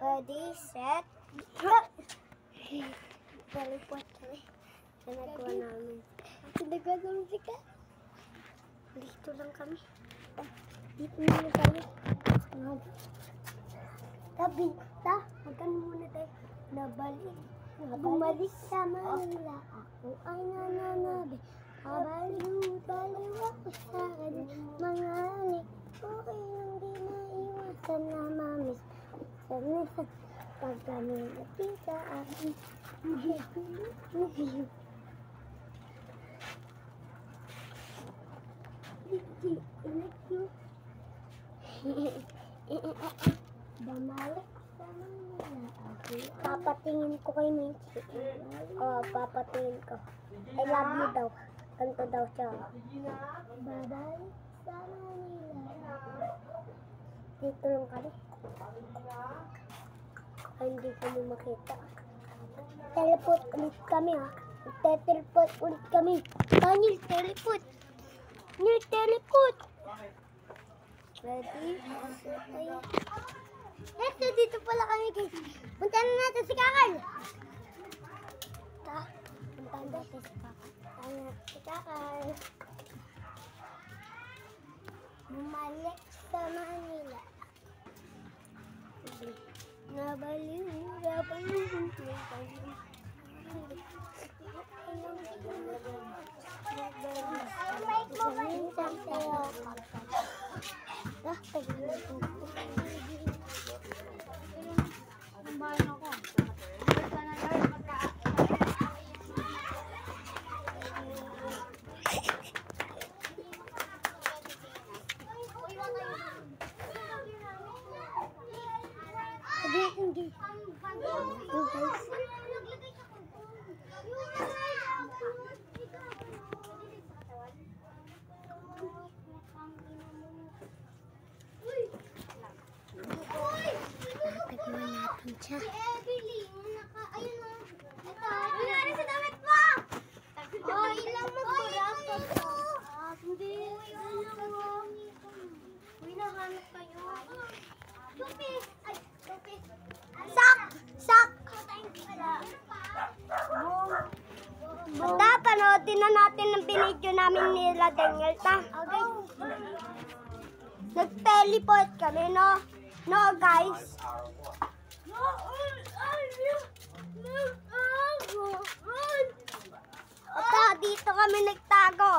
Ready, set, Balipot kami. Ginagawa namin. Ginagawa namin sika. Dito lang kami. Dito muna tayo. Tabi, magkano muna tayo. Bumalik sa Manila. Ako ay nananabi. Kabaliw-baliw ako sa akin. Mga alik. Okay lang di naiwasan na mamis. Sanisan. Pag kami nakita akin. Bumalik sa Manila. Papatingin ko kay Minchi. Papatingin ko. I love you daw. Kanto daw siya. Babalik sa Manila. Dito lang kami. Ay, hindi kami makita. Teleport ulit kami ha. Teleport ulit kami. Daniel, teleport. Daniel, teleport. Ready? Eto, dito pala kami guys. Punta na natin si Kakal. Punta na natin si Kakal. Si Kakal. Bumalik sa Manila. Nabaliw. Si Evelyn, ayun o. Ito. Nangyari sa damit mo! Ilang magburak ka po. Hindi. Uy, nahanap kayo. Chupis! Ay, chupis. Sak! Basta, panoodin na natin ang binidyo namin nila Daniel, ta? Okay. Nag-teleport kami, no? No, guys. Ito, dito kami nagtago.